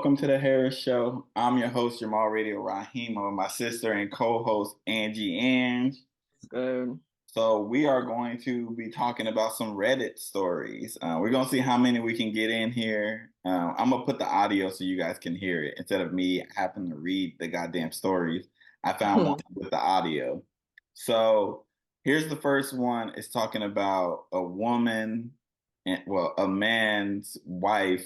welcome to the Harris Show. I'm your host, Jamal Radio Rahim, with my sister and co-host, Angie Ang. Good. So we are going to be talking about some Reddit stories. We're going to see how many we can get in here. I'm going to put the audio so you guys can hear it. Instead of me having to read the goddamn stories, I found one with the audio. So here's the first one. It's talking about a woman, a man's wife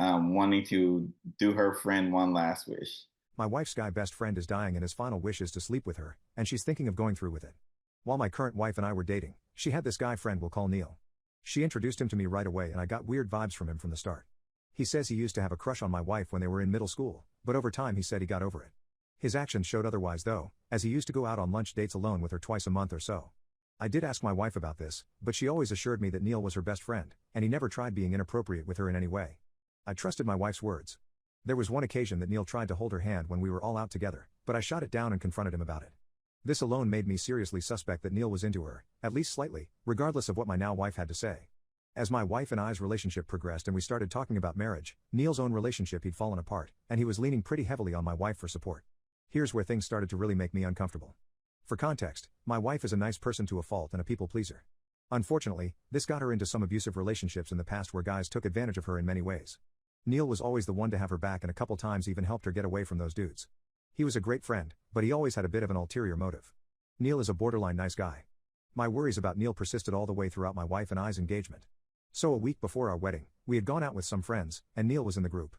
wanting to do her friend one last wish. My wife's guy best friend is dying and his final wish is to sleep with her, and she's thinking of going through with it. While my current wife and I were dating, she had this guy friend we'll call Neil. She introduced him to me right away and I got weird vibes from him from the start. He says he used to have a crush on my wife when they were in middle school, but over time he said he got over it. His actions showed otherwise though, as he used to go out on lunch dates alone with her twice a month or so. I did ask my wife about this, but she always assured me that Neil was her best friend, and he never tried being inappropriate with her in any way. I trusted my wife's words. There was one occasion that Neil tried to hold her hand when we were all out together, but I shot it down and confronted him about it. This alone made me seriously suspect that Neil was into her, at least slightly, regardless of what my now wife had to say. As my wife and I's relationship progressed and we started talking about marriage, Neil's own relationship he'd fallen apart, and he was leaning pretty heavily on my wife for support. Here's where things started to really make me uncomfortable. For context, my wife is a nice person to a fault and a people pleaser. Unfortunately, this got her into some abusive relationships in the past where guys took advantage of her in many ways. Neil was always the one to have her back and a couple times even helped her get away from those dudes. He was a great friend, but he always had a bit of an ulterior motive. Neil is a borderline nice guy. My worries about Neil persisted all the way throughout my wife and I's engagement. So a week before our wedding, we had gone out with some friends, and Neil was in the group.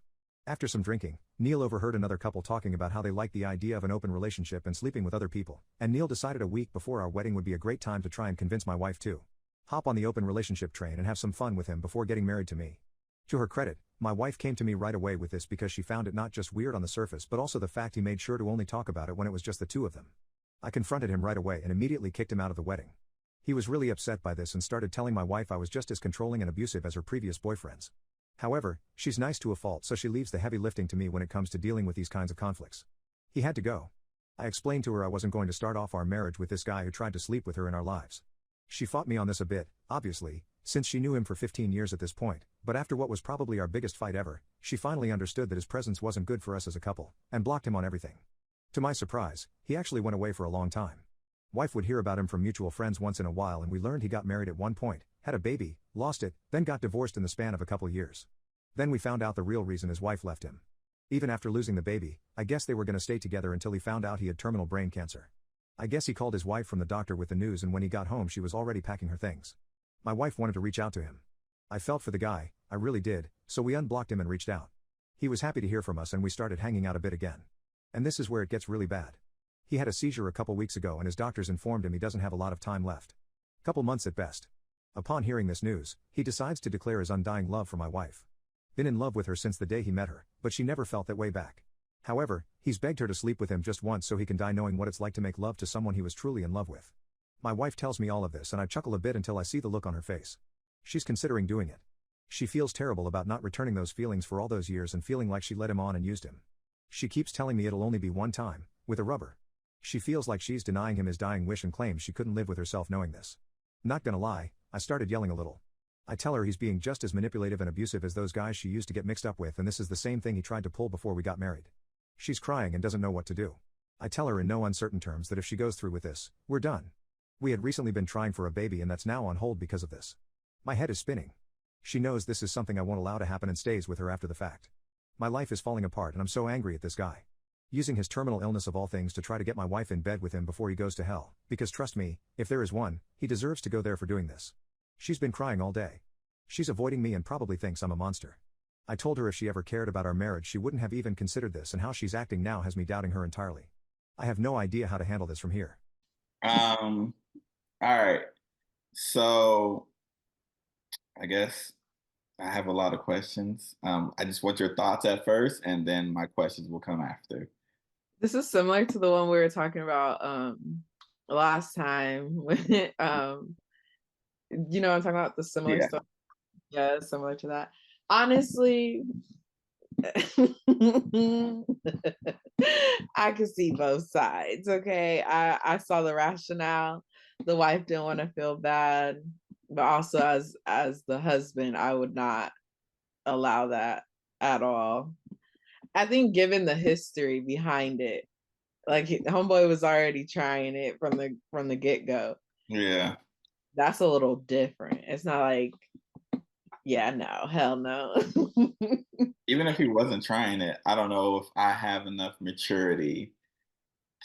After some drinking, Neil overheard another couple talking about how they liked the idea of an open relationship and sleeping with other people, and Neil decided a week before our wedding would be a great time to try and convince my wife to hop on the open relationship train and have some fun with him before getting married to me. To her credit, my wife came to me right away with this because she found it not just weird on the surface but also the fact he made sure to only talk about it when it was just the two of them. I confronted him right away and immediately kicked him out of the wedding. He was really upset by this and started telling my wife I was just as controlling and abusive as her previous boyfriends. However, she's nice to a fault, so she leaves the heavy lifting to me when it comes to dealing with these kinds of conflicts. He had to go. I explained to her I wasn't going to start off our marriage with this guy who tried to sleep with her in our lives. She fought me on this a bit, obviously, since she knew him for 15 years at this point, but after what was probably our biggest fight ever, she finally understood that his presence wasn't good for us as a couple, and blocked him on everything. To my surprise, he actually went away for a long time. Wife would hear about him from mutual friends once in a while and we learned he got married at one point, had a baby, lost it, then got divorced in the span of a couple years. Then we found out the real reason his wife left him. Even after losing the baby, I guess they were gonna stay together until he found out he had terminal brain cancer. I guess he called his wife from the doctor with the news and when he got home she was already packing her things. My wife wanted to reach out to him. I felt for the guy, I really did, so we unblocked him and reached out. He was happy to hear from us and we started hanging out a bit again. And this is where it gets really bad. He had a seizure a couple weeks ago and his doctors informed him he doesn't have a lot of time left. Couple months at best. Upon hearing this news, he decides to declare his undying love for my wife. Been in love with her since the day he met her, but she never felt that way back. However, he's begged her to sleep with him just once so he can die knowing what it's like to make love to someone he was truly in love with. My wife tells me all of this and I chuckle a bit until I see the look on her face. She's considering doing it. She feels terrible about not returning those feelings for all those years and feeling like she led him on and used him. She keeps telling me it'll only be one time, with a rubber. She feels like she's denying him his dying wish and claims she couldn't live with herself knowing this. Not gonna lie, I started yelling a little. I tell her he's being just as manipulative and abusive as those guys she used to get mixed up with and this is the same thing he tried to pull before we got married. She's crying and doesn't know what to do. I tell her in no uncertain terms that if she goes through with this, we're done. We had recently been trying for a baby and that's now on hold because of this. My head is spinning. She knows this is something I won't allow to happen and stays with her after the fact. My life is falling apart and I'm so angry at this guy. Using his terminal illness of all things to try to get my wife in bed with him before he goes to hell, because trust me, if there is one, he deserves to go there for doing this. She's been crying all day. She's avoiding me and probably thinks I'm a monster. I told her if she ever cared about our marriage she wouldn't have even considered this and how she's acting now has me doubting her entirely. I have no idea how to handle this from here. All right. So I guess I have a lot of questions. I just want your thoughts at first and then my questions will come after. This is similar to the one we were talking about last time when you know I'm talking about the similar Yeah. stuff. Yeah, similar to that. Honestly, I could see both sides. Okay. I saw the rationale. The wife didn't want to feel bad, but also as the husband, I would not allow that at all. I think given the history behind it, like homeboy was already trying it from the get go. Yeah. That's a little different. It's not like, yeah, no, hell no. Even if he wasn't trying it, I don't know if I have enough maturity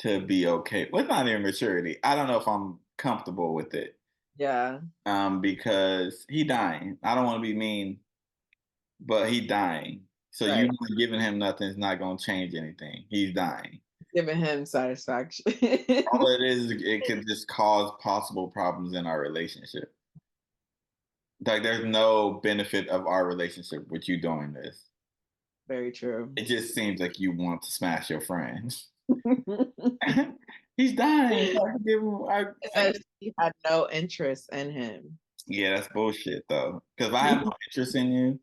to be okay. Well, it's not even maturity. I don't know if I'm comfortable with it. Yeah, Because he dying. I don't want to be mean, but he dying. So you right. not giving him nothing is not gonna change anything. He's dying. Giving him satisfaction. All it is, it could just cause possible problems in our relationship. Like there's no benefit of our relationship with you doing this. Very true. It just seems like you want to smash your friend. He's dying. So I can give him. It says she had no interest in him. Yeah, that's bullshit though. Because if I have no interest in you,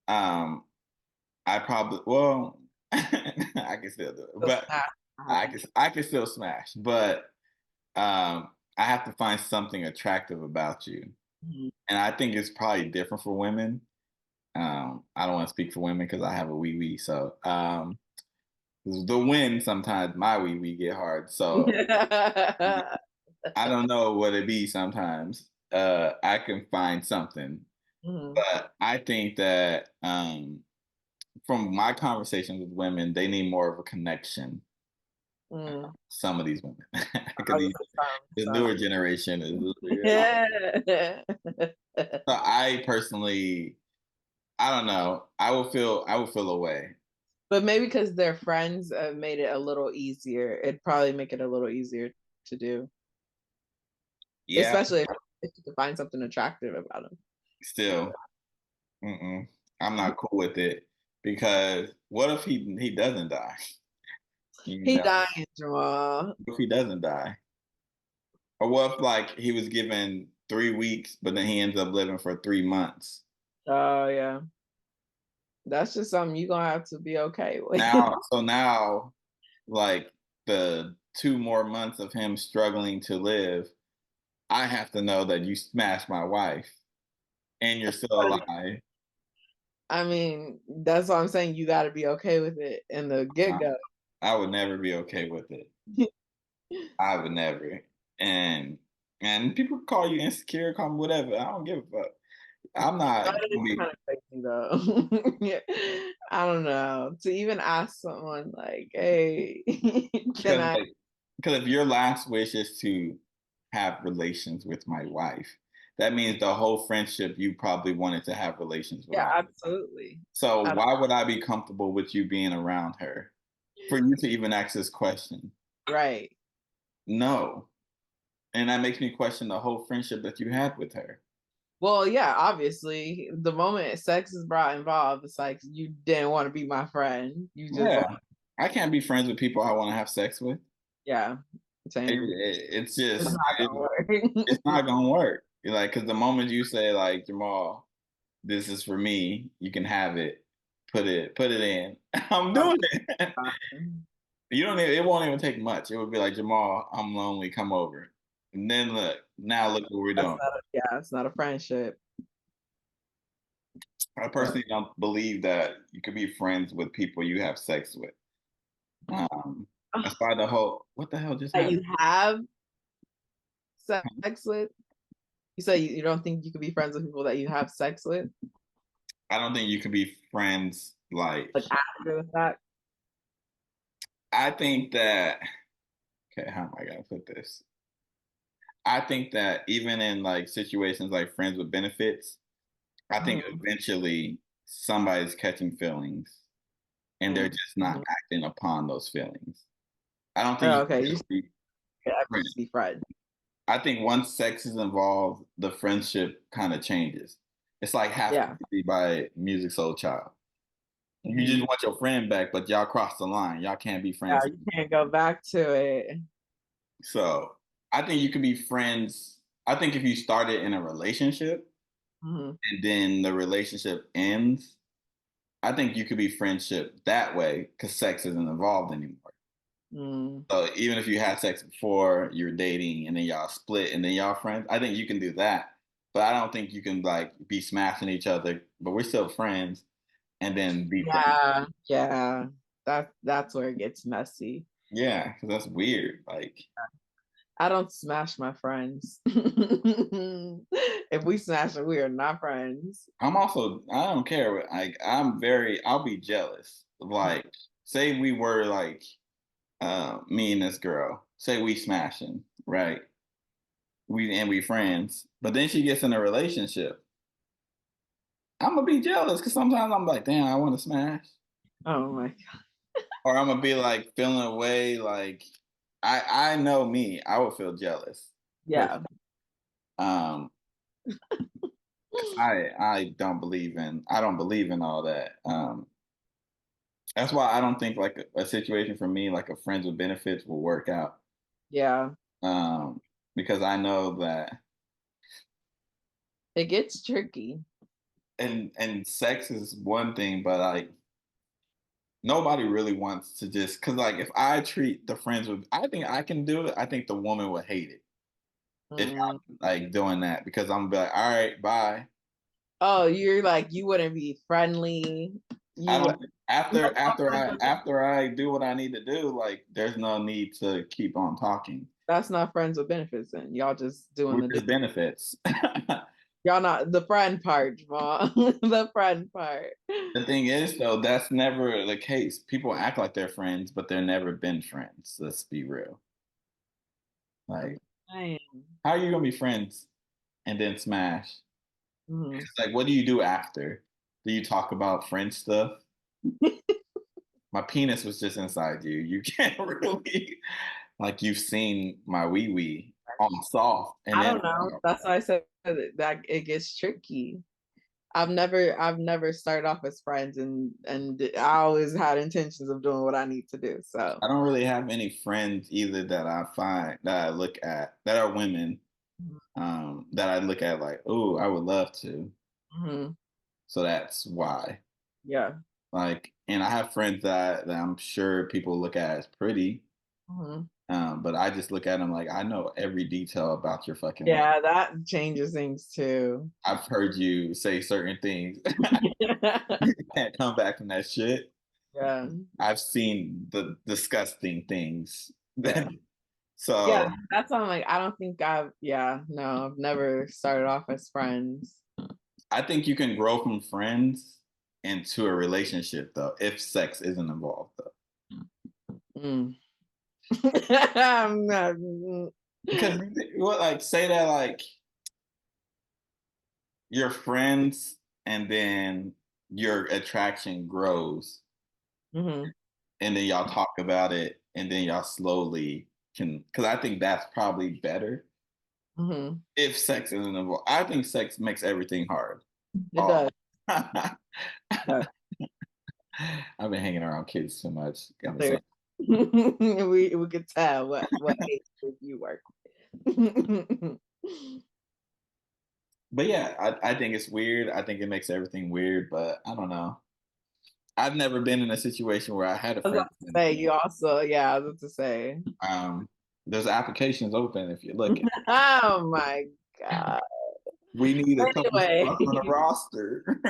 um, I probably I can still do it, but I can still smash. But I have to find something attractive about you, Mhm. and I think it's probably different for women. I don't want to speak for women because I have a wee wee, so the wind sometimes my wee wee get hard, so I don't know what it be sometimes. I can find something, Mhm. but I think that from my conversations with women, they need more of a connection. Mm. Some of these women, I because was the newer generation is. Yeah. So I personally, I don't know. I will feel away. But maybe because they're friends made it a little easier. It'd probably make it a little easier to do, Yeah, especially if you can find something attractive about them. still, I'm not cool with it because what if he doesn't die? You He know, dying, Jamal. what if he doesn't die? Or what if like he was given 3 weeks, but then he ends up living for 3 months? Oh yeah. That's just something you're gonna have to be okay with. Now, like the 2 more months of him struggling to live, I have to know that you smashed my wife and you're still alive. I mean, that's what I'm saying. You got to be okay with it in the get Uh, go. I would never be okay with it. I would never. And people call you insecure, call me whatever. I don't give a fuck. I'm not That is gonna be kind of crazy though. Yeah. I don't know. To even ask someone like, "Hey, can because I?" if your last wish is to have relations with my wife, that means the whole friendship you probably wanted to have relations with Yeah, my. absolutely. So Ab- why would I be comfortable with you being around her? For you to even ask this question? Right. No. And that makes me question the whole friendship that you had with her. Well, yeah, obviously, the moment sex is brought involved, it's like you didn't want to be my friend. You just Yeah. want, I can't be friends with people I want to have sex with. yeah, same. It's It's just, not gonna work. it's not going to work. Like, because the moment you say, like, Jamal, this is for me, you can have it, put it in. I'm doing it. You don't even, it won't even take much. It would be like, Jamal, I'm lonely, come over. And then look what we're That's doing. not a, yeah, it's not a friendship. I But personally don't believe that you could be friends with people you have sex with. That's why the whole what the hell just that happened? you have sex with. You say you don't think you could be friends with people that you have sex with, I don't think you could be friends. Like like after the fact. I think that okay, how am I gonna put this? I think that even in like situations like friends with benefits, I think Mhm. eventually somebody's catching feelings and they're just not Mhm. acting upon those feelings. I don't think Oh, you okay, can you just be could ever friends. just be friends. I think once sex is involved, the friendship kind of changes. It's like half Yeah. Crazy by Music Soul Child. You just Mhm. want your friend back, but y'all crossed the line. Y'all can't be Yeah, friends. you can't go back to it. So I think you can be friends. I think if you started in a relationship Mhm. and then the relationship ends, I think you could be friendship that way because sex isn't involved anymore. Mm. So even if you had sex before you're dating and then y'all split and then y'all friends, I think you can do that. But I don't think you can like be smashing each other, but we're still friends. and then be friends. Yeah. That's where it gets messy. Yeah, because that's weird. Like, I don't smash my friends. If we smash it, we are not friends. I don't care. Like, I'll be jealous. Like, say we were like, me and this girl, say we smashing, right? We friends, but then she gets in a relationship. I'm gonna be jealous because sometimes I'm like, damn, I want to smash, Oh my God. or I'm gonna be like feeling away. Like, I know me, I would feel jealous. Yeah. Um, I don't believe in all that. That's why I don't think like a situation for me, like a friends with benefits, will work out. Yeah. Um, because I know that, It gets tricky. and sex is one thing, but like nobody really wants to just because like if I treat the friends with, I think I can do it. I think the woman would hate it if Mm. I'm like doing that because I'm be like, all right, bye. Oh, you're like, you wouldn't be friendly. I You would don't no, after I do what I need to do, like there's no need to keep on talking. that's not friends with benefits, and y'all just doing We're the just benefits. y'all not the friend part, Jamal. The friend part. The thing is, though, that's never the case. People act like they're friends, but they're never been friends. Let's be real. Like, Dang. how are you gonna be friends and then smash? Mhm. It's like, what do you do after? Do you talk about friend stuff? My penis was just inside you. You can't really, like, you've seen my wee wee on soft, and I then don't know. That's why I said that it gets tricky. I've never started off as friends, and I always had intentions of doing what I need to do. So I don't really have any friends either that I find that I look at that are women, that I look at like, oh, I would love to. mhm. So that's why. Yeah. Like, and I have friends that I'm sure people look at as pretty, Mhm. but I just look at them like I know every detail about your fucking life. Yeah, that changes things too. I've heard you say certain things. You can't come back from that shit. Yeah. I've seen the disgusting things. Yeah. Yeah, So that's why I'm like, I don't think no, I've never started off as friends. I think you can grow from friends into a relationship though, if sex isn't involved though. Mm. I'm not, Because what like say that like you're friends and then your attraction grows mhm, and then y'all talk about it and then y'all slowly can because I think that's probably better mhm. if sex isn't involved. I think sex makes everything hard. It Oh. does. I've Yeah. been hanging around kids too much. Gotta There. say. We could tell what age group you work with. But yeah, I think it's weird. I think it makes everything weird, but I don't know. I've never been in a situation where I had a I was friend. about to say you also, yeah, I was about to say. Um, there's applications open if you're looking. Oh my God. We need a couple Anyway, spots on the roster.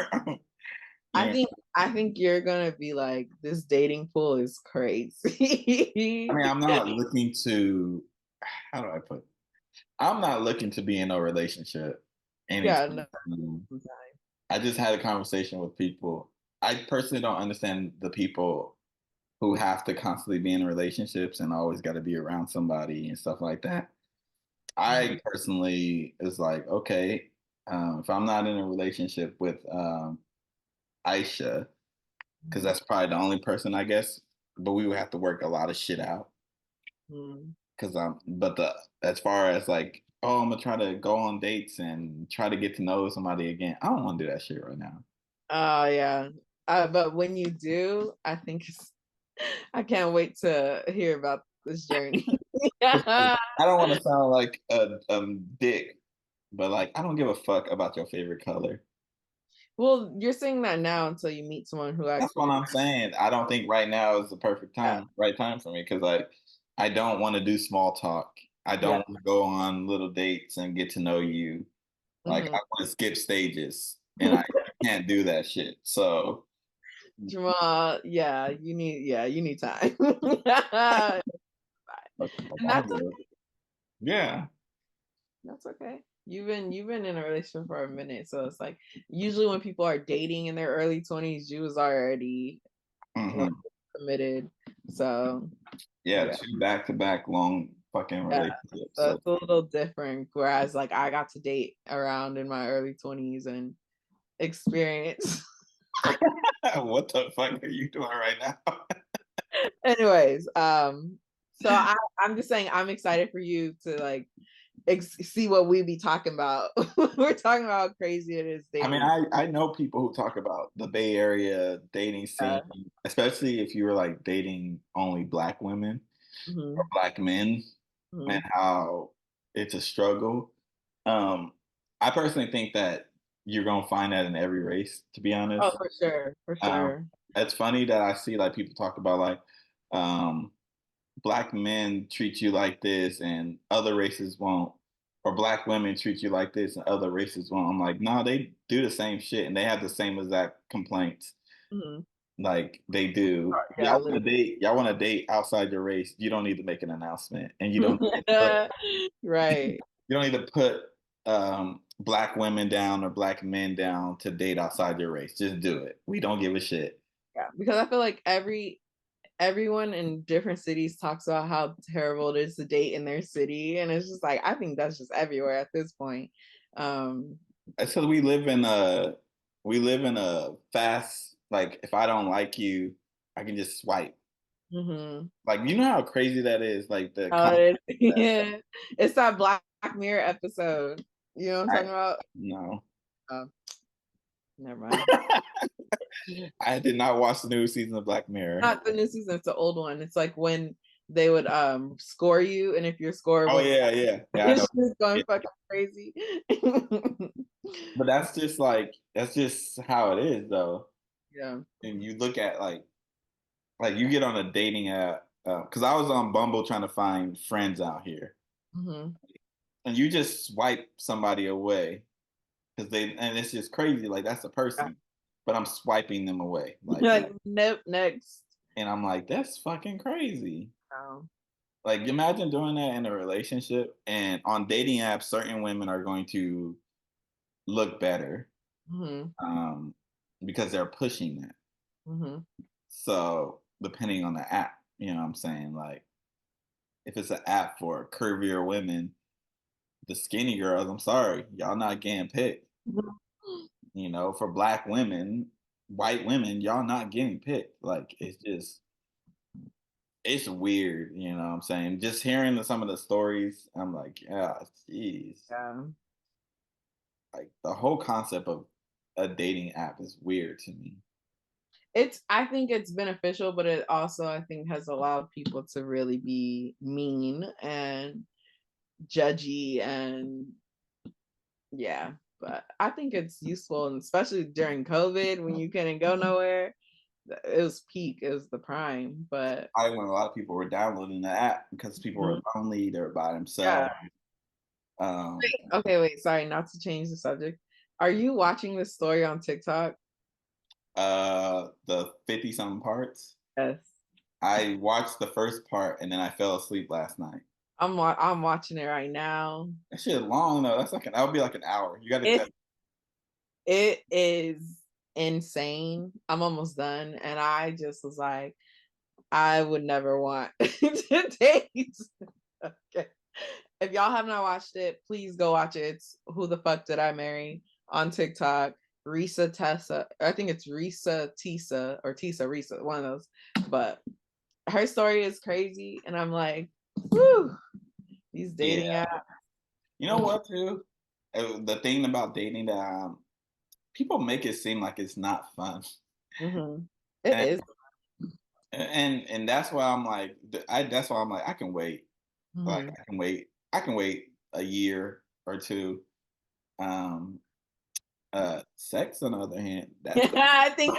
I Yeah. think I think you're gonna be like, this dating pool is I crazy. mean, I'm not looking to, how do I put it? I'm not looking to be in a relationship Yeah, no. anytime soon. I just had a conversation with people. I personally don't understand the people who have to constantly be in relationships and always got to be around somebody and stuff like that. I personally is like, okay, if I'm not in a relationship with Aisha, because that's probably the only person I guess, but we would have to work a lot of shit out. Mhm. Because but the as far as like, oh, I'm gonna try to go on dates and try to get to know somebody again. I don't want to do that shit right now. Oh yeah. But when you do, I think I can't wait to hear about this journey. I don't want to sound like a dick, but like I don't give a fuck about your favorite color. Well, you're saying that now until you meet someone who That's what actually, I'm saying. I don't think right now is the perfect yeah, right time for me because I don't want to do small talk. I yeah. don't want to go on little dates and get to know you. Like I Mhm. want to skip stages, and I can't do that shit. So Jamal, you need time. And I'm that's good. Yeah. That's okay. You've been in a relationship for a minute, so it's like usually when people are dating in their early 20s, you was already like, committed. So Yeah, 2 back-to-back long fucking relationships. so it's a little different. Whereas like I got to date around in my early 20s and experience. What the fuck are you doing right now? Anyways, so I'm just saying I'm excited for you to like see what we be talking about. We're talking about how crazy it is I dating. mean, I know people who talk about the Bay Area dating scene, especially if you were like dating only Black women or Black men, and how it's a struggle. Um, I personally think that you're gonna find that in every race, to be Oh, honest. for sure, for sure. It's funny that I see like people talk about like um, Black men treat you like this and other races won't, or Black women treat you like this and other races won't. I'm like, no, they do the same shit and they have the same exact complaints. Mhm. Like they do. Yeah, Y'all want to date outside your race. You don't need to make an announcement, and you don't right. you don't need to put Black women down or Black men down to date outside your race. Just do it. We don't give a shit. Yeah, because I feel like everyone in different cities talks about how terrible it is to date in their city, and it's just like I think that's just everywhere at this point. So we live in a fast, like if I don't like you, I can just swipe. Mhm. Like you know how crazy that is. Like the Oh, yeah, it's that Black Mirror episode. You know what I'm I talking about? no. Oh, never mind. I did not watch the new season of Black Mirror. Not the new season, it's the old one. It's like when they would score you, and if your score Oh was yeah, I know. it's just going Yeah. fucking crazy. But that's just how it is though. Yeah. And you look at like you get on a dating app because I was on Bumble trying to find friends out here, Hmm. and you just swipe somebody away because and it's just crazy. Like that's the person, but I'm swiping them away. Like nope, next. And I'm like, that's fucking crazy. Oh. Like, imagine doing that in a relationship. And on dating apps, certain women are going to look better Hmm. um, because they're pushing that. Hmm. So, depending on the app, you know what I'm saying? Like, if it's an app for curvier women, the skinny girls, I'm sorry, y'all not getting picked. You know, for Black women, white women, y'all not getting picked. Like, it's weird, you know what I'm saying? Just hearing some of the stories, I'm like, yeah, jeez. Yeah. Like the whole concept of a dating app is weird to me. I think it's beneficial, but it also I think has allowed people to really be mean and judgy and yeah. But I think it's useful, and especially during COVID when you couldn't go nowhere. It was peak, it was the prime. But I when a lot of people were downloading the app because people were lonely, they were by themselves. yeah. Um, Okay, wait, sorry, not to change the subject. Are you watching this story on TikTok? the 50 something parts. Yes. I watched the first part and then I fell asleep last night. I'm watching it right now. That shit long though. That would be like an hour. You got to It it is insane. I'm almost done, and I just was like, I would never want to date. Okay. If y'all have not watched it, please go watch it. It's Who the Fuck Did I Marry on TikTok. Risa Tessa, I think it's Risa Tisa or Tisa Risa, one of those. But her story is crazy, and I'm like, whew, these dating Yeah. apps. You know what too? The thing about dating that people make it seem like it's not fun. Mm-hmm. It And is. and that's why I'm like that's why I'm like I can wait. Like Mm-hmm. I can wait a year or two. Um Sex on the other hand, that's I think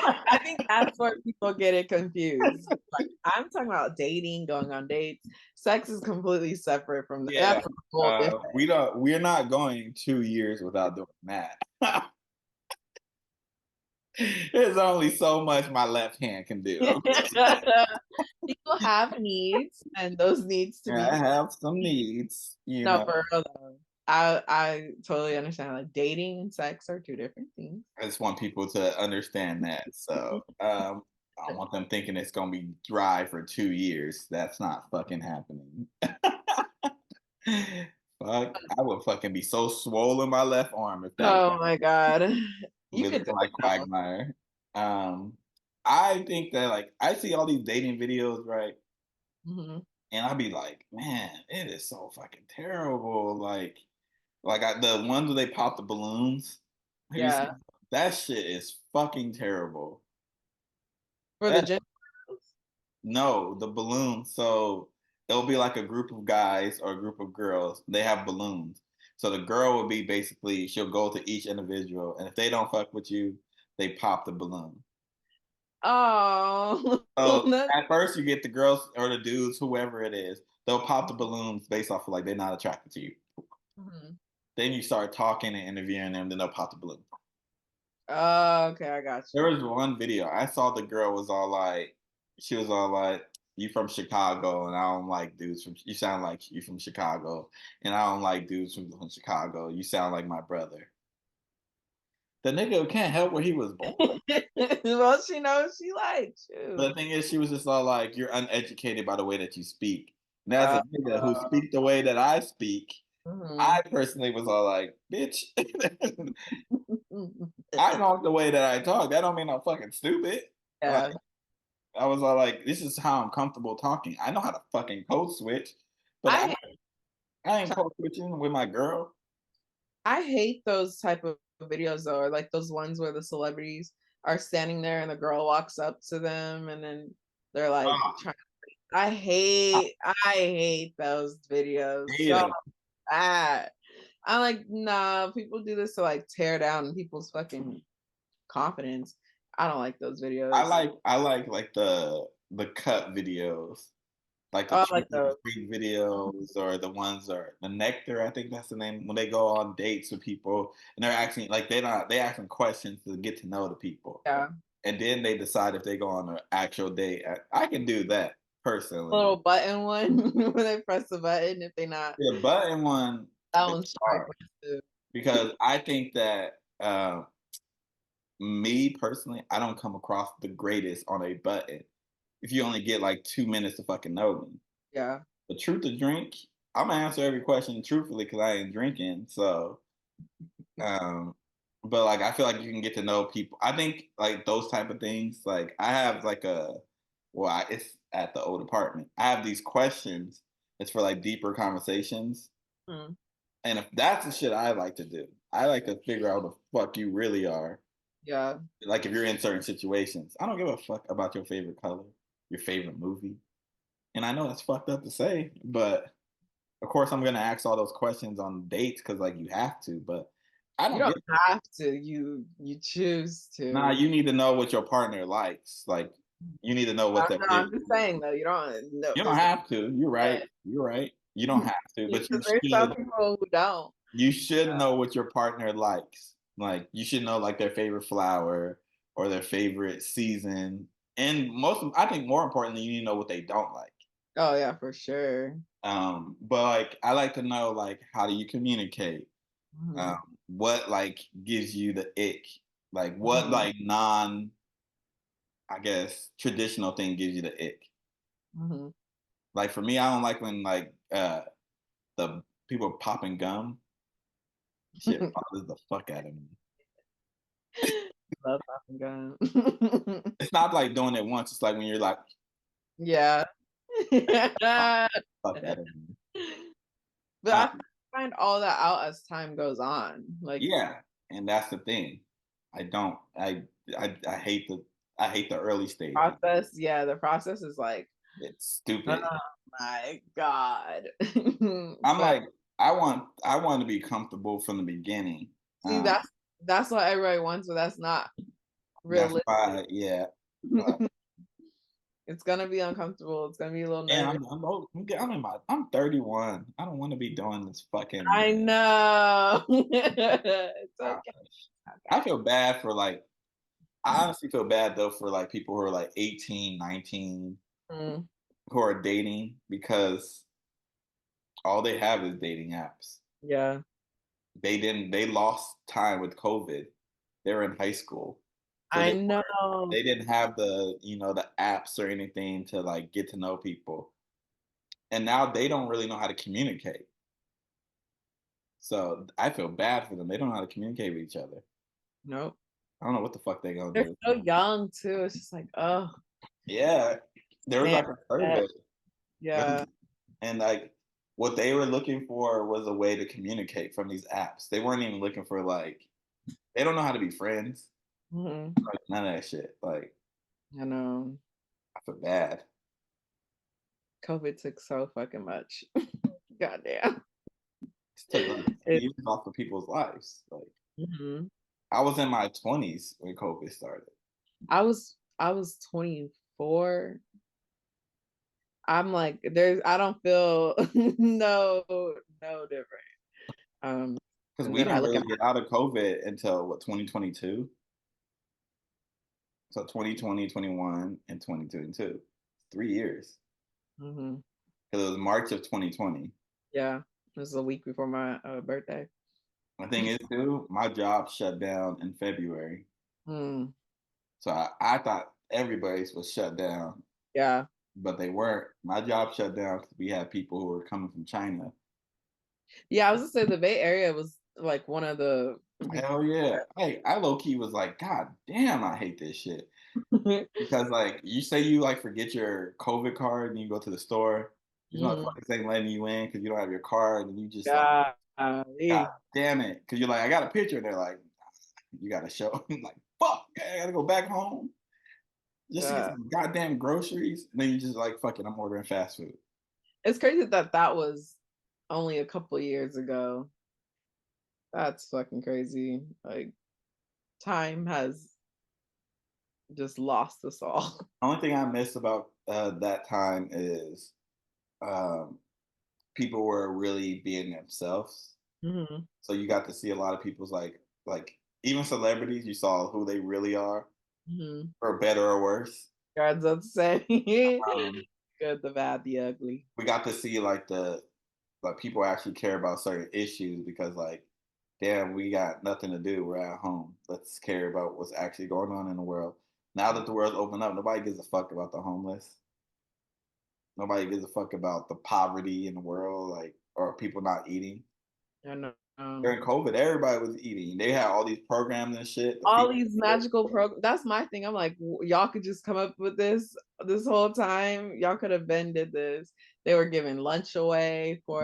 that's where people get it confused. Like I'm talking about dating, going on dates. Sex is completely separate from that. yeah. That's a whole different. We're not going 2 years without doing that. There's only so much my left hand can do. People have needs, and those needs to I be have some needs, no, for real though. I totally understand. Like dating and sex are two different things. I just want people to understand that. So I don't want them thinking it's gonna be dry for 2 years. That's not fucking happening. Fuck, I would fucking be so swollen my left arm if that Oh my god, you was could do like it though. Quagmire. Um, I think that like I see all these dating videos, right? Mhm. And I'd be like, man, it is so fucking terrible. Like the ones where they pop the balloons. Have you Yeah, seen that shit is fucking terrible. for the That gym. no, the balloons. So it'll be like a group of guys or a group of girls. They have balloons. So the girl would be basically she'll go to each individual, and if they don't fuck with you, they pop the balloon. Oh, So that's at first you get the girls or the dudes, whoever it is, they'll pop the balloons based off of like they're not attracted to you. mhm. Then you start talking and interviewing them, then they'll pop the balloon. Oh, okay, I got There you. was one video I saw the girl was all like, she was all like, "You from Chicago, and I don't like dudes from. You sound like you from Chicago, and I don't like dudes from Chicago. You sound like my brother." The nigga can't help where he was born. Well, she knows she likes But you. the thing is, she was just all like, "You're uneducated by the way that you speak." And as Uh, a nigga who speak the way that I speak, mhm. I personally was all like, "Bitch, I talk the way that I talk. That don't mean I'm fucking stupid." Like, Yeah, I was all like, "This is how I'm comfortable talking. I know how to fucking code switch, but I I ain't code switching with my girl." I hate those type of videos though, or like those ones where the celebrities are standing there and the girl walks up to them and then they're like Ah, trying. I hate those videos I hate so them. bad. I'm like, nah, people do this to like tear down people's fucking confidence. I don't like those videos. I like the cut videos, like the Oh, I treat like those. videos, or the ones or the nectar. I think that's the name when they go on dates with people and they're asking like they asking questions to get to know the people, Yeah. and then they decide if they go on an actual date. I can do that personally. Little button one where they press the button if they not. The button one That is one's sharp hard too. because I think that me personally, I don't come across the greatest on a button. If you only get like 2 minutes to fucking know me, Yeah. the truth to drink, I'm gonna answer every question truthfully because I ain't drinking. So, um, but like I feel like you can get to know people. I think like those type of things. Like I have like it's at the old apartment. I have these questions. It's for like deeper conversations. Mm, And if that's the shit I like to do, I like to figure out who the fuck you really are. yeah. Like if you're in certain situations, I don't give a fuck about your favorite color, your favorite movie. And I know that's fucked up to say, but of course I'm gonna ask all those questions on dates because like you have to. But I You don't don't give. have to. You choose Nah, to. you need to know what your partner likes. Like you need to know what their No, favorite. I'm just saying though. You don't. No, You don't there's have to. You're right. no. You're right. You don't have to, but Because there's some people who don't. you should know what your partner likes. Like you should know like their favorite flower or their favorite season. And I think more importantly, you need to know what they don't like. Oh yeah, for sure. But like I like to know like how do you communicate? Hmm. What like gives you the ick? Like what Hmm. like non I guess traditional thing gives you the ick? Hmm. Like for me, I don't like when like the people are popping gum. Shit bothers the fuck out of me. Love popping gum. It's not like doing it once. It's like when you're like, Yeah. fuck out of me. But Uh, I find all that out as time goes on. Like yeah, and that's the thing. I don't. I hate the early stages. process, yeah, the process is like, It's stupid. oh my God. I'm But like, I want to be comfortable from the beginning. see, that's what everybody wants, but that's not That's realistic. why, yeah. But It's gonna be uncomfortable. It's gonna be a little yeah, nervous. I'm old. I'm 31. I don't want to be doing this fucking. I know. It's Uh, okay. I Okay. feel bad for like I honestly feel bad though for like people who are like 18, 19, Mm, who are dating because all they have is dating apps. yeah, They lost time with COVID. They were in high school. So I know. they didn't have the apps or anything to like get to know people. And now they don't really know how to communicate. So I feel bad for them. They don't know how to communicate with each other. Nope. I don't know what the fuck they gonna They're do. so young too. It's just like, oh, Yeah. There was man. like a survey. Yeah. And like what they were looking for was a way to communicate from these apps. They weren't even looking for like they don't know how to be friends. Mhm. Like none of that shit. Like I know. I feel bad. COVID took so fucking much. Goddamn. It took like 10 It, years off of people's lives. Like mhm. I was in my 20s when COVID started. I was 24. I'm like, I don't feel no different. Um, Because and we then I didn't look at really get out of COVID until what 2022. So 2020, 21, and 2022. 3 years. mhm. Because it was March of 2020. Yeah, it was a week before my birthday. The thing is, too, my job shut down in February. Mm, So I thought everybody's was shut down, yeah. but they weren't. My job shut down because we had people who were coming from China. Yeah, I was gonna say the Bay Area was like one of the Hell yeah. Hey, I low key was like, God damn, I hate this shit. Because like you say you like forget your COVID card and you go to the store, these Mhm. motherfuckers ain't letting you in because you don't have your card and you just like, God Golly. damn it. Because you're like, I got a picture and they're like, you gotta show. I'm like, fuck, I gotta go back home just to get Yeah. some goddamn groceries. And then you just like, fuck it, I'm ordering fast food. It's crazy that that was only a couple years ago. That's fucking crazy. Like time has just lost us all. Only thing I miss about that time is um, people were really being themselves. Mhm. So you got to see a lot of people's like even celebrities. You saw who they really are, Mhm. for better or worse. God's upset. Um, Good, the bad, the ugly. we got to see like the like people actually care about certain issues because like, damn, we got nothing to do. We're at home. Let's care about what's actually going on in the world. Now that the world's opened up, nobody gives a fuck about the homeless. Nobody gives a fuck about the poverty in the world, like or people not eating. I know. During COVID, everybody was eating. They had all these programs and shit. The All people, these magical programs. That's my thing. I'm like, y'all could just come up with this whole time. Y'all could have been did this. They were giving lunch away Mhm. for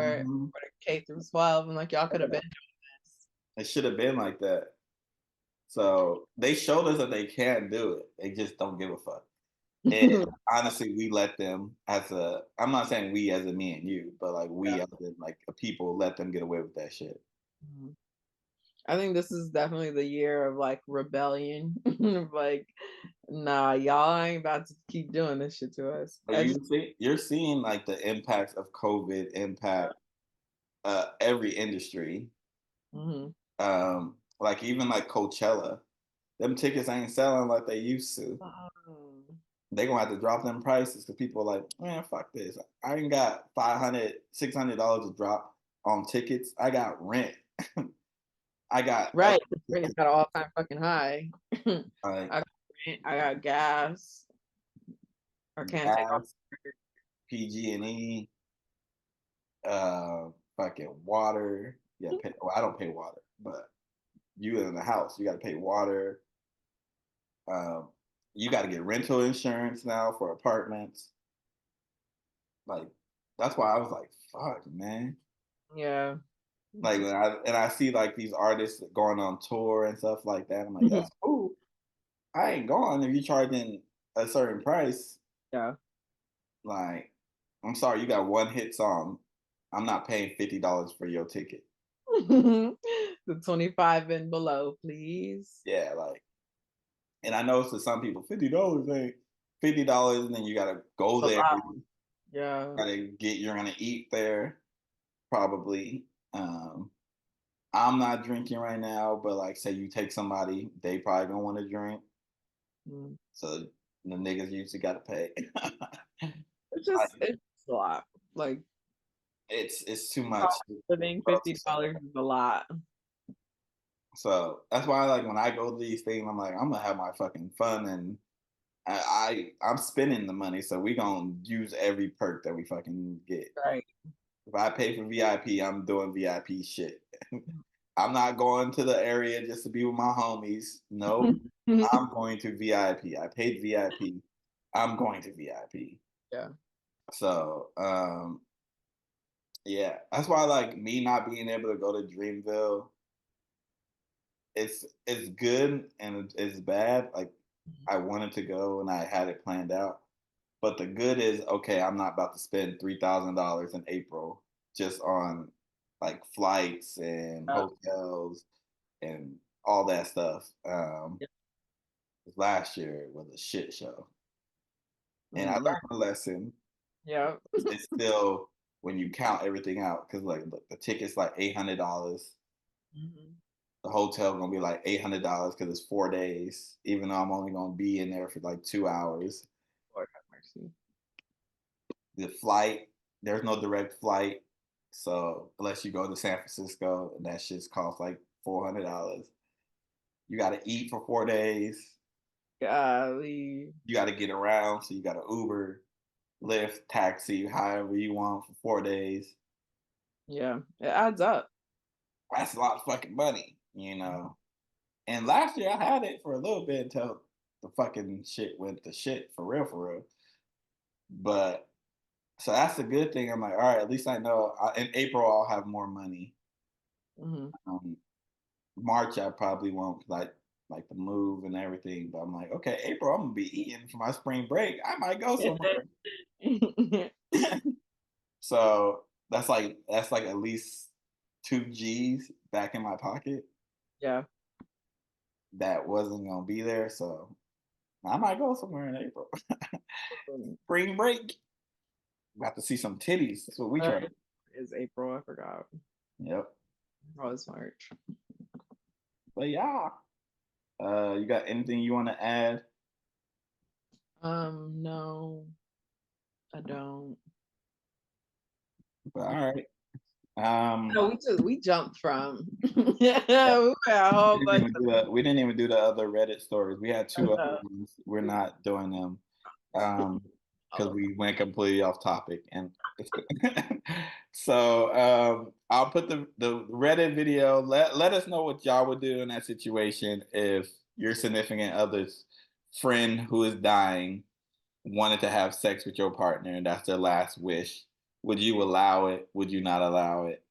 the K through 12. I'm like, y'all could have been doing It should have been like that. So they showed us that they can do it. They just don't give a fuck. And this. honestly, we let them as a. I'm not saying we as a me and you, but like we as in like a people let them get away with that shit. Mhm. I think this is definitely the year of like rebellion. Like, nah, y'all ain't about to keep doing this shit to us. But you're seeing like the impacts of COVID impact every industry. Mhm. Like even like Coachella, them tickets ain't selling like they used to. Um, They gonna have to drop them prices because people are like, man, fuck this. I ain't got $500, $600 to drop on tickets. I got rent. I got right. The rent's got an all-time fucking high. I like got rent, I got gas. I can't take off. gas, PG&E, uh, fucking water. Yeah, well, I don't pay water, but you in the house, you got to pay water. Um, you got to get rental insurance now for apartments. Like that's why I was like, fuck, man. Yeah. Like when I see like these artists going on tour and stuff like that, I'm like, that's cool. I ain't going if you charging a certain price. Yeah. Like, I'm sorry, you got one hit song. I'm not paying $50 for your ticket. The 25 and below, please. Yeah, like, and I know to some people, $50 ain't $50, and then you gotta go A there. lot. You Yeah. gotta you're gonna eat there probably. I'm not drinking right now, but like, say you take somebody, they probably gonna want to drink. Mm. So the niggas usually got to pay. It's a lot. Like it's too much. cost of living, $50 is a lot. So that's why, like, when I go to these things, I'm like, I'm gonna have my fucking fun, and I'm spending the money, so we gonna use every perk that we fucking get. Right. If I pay for VIP, I'm doing VIP shit. I'm not going to the area just to be with my homies. Nope. I'm going to VIP. I paid VIP. I'm going to VIP. Yeah. So, yeah, that's why, like, me not being able to go to Dreamville, it's good and it's bad. Like, I wanted to go and I had it planned out. But the good is, okay, I'm not about to spend $3,000 in April just on like flights and hotels and all that stuff. Yeah. Last year was a shit show, and I Mm. learned a lesson. Yeah. It's still, when you count everything out, because like the ticket's like $800. Mm-hmm. The hotel gonna be like $800 because it's 4 days, even though I'm only gonna be in there for like 2 hours. Lord have mercy. The flight, there's no direct flight, so unless you go to San Francisco, and that shit's cost like $400. You got to eat for 4 days. Golly. You got to get around, so you got to Uber, Lyft, taxi, however you want for 4 days. Yeah, it adds up. That's a lot of fucking money, you know. And last year I had it for a little bit until the fucking shit went to shit, for real, for real. But so that's a good thing. I'm like, all right, at least I know in April I'll have more money. Mm-hmm. March I probably won't, like the move and everything. But I'm like, okay, April I'm gonna be eating for my spring break. I might go somewhere. So that's like at least 2 G's back in my pocket Yeah. that wasn't gonna be there. So I might go somewhere in April. Spring break. Got to see some titties. That's what we try. Is April? I forgot. Yep. Oh, it's March. But yeah. You got anything you want to add? No, I don't. But all right. No, we jumped from we had a whole bunch We didn't even do the other Reddit stories. We had two other of ones. We're not doing them because oh, we went completely off topic. And so I'll put the Reddit video. Let us know what y'all would do in that situation if your significant other's friend who is dying wanted to have sex with your partner and that's their last wish. Would you allow it? Would you not allow it?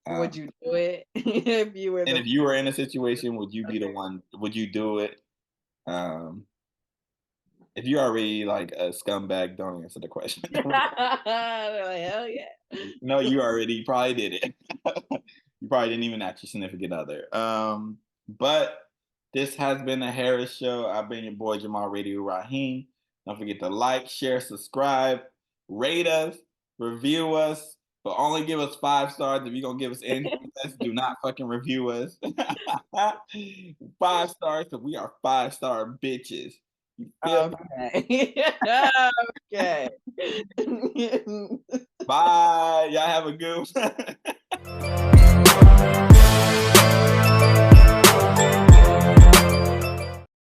would you do it if you were And the if you were in a situation, would you be the one? Would you do it? If you're already like a scumbag, don't answer the question. They're like, hell yeah. No, you already probably did it. You probably didn't even ask your significant other. But this has been the Harris Show. I've been your boy Jamal Radio Raheem. Don't forget to like, share, subscribe, rate us, review us, but only give us 5 stars. If you're gonna give us anything less, do not fucking review us. 5 stars, because we are 5-star bitches. You feel me? Okay. Okay. Bye. Y'all have a good one.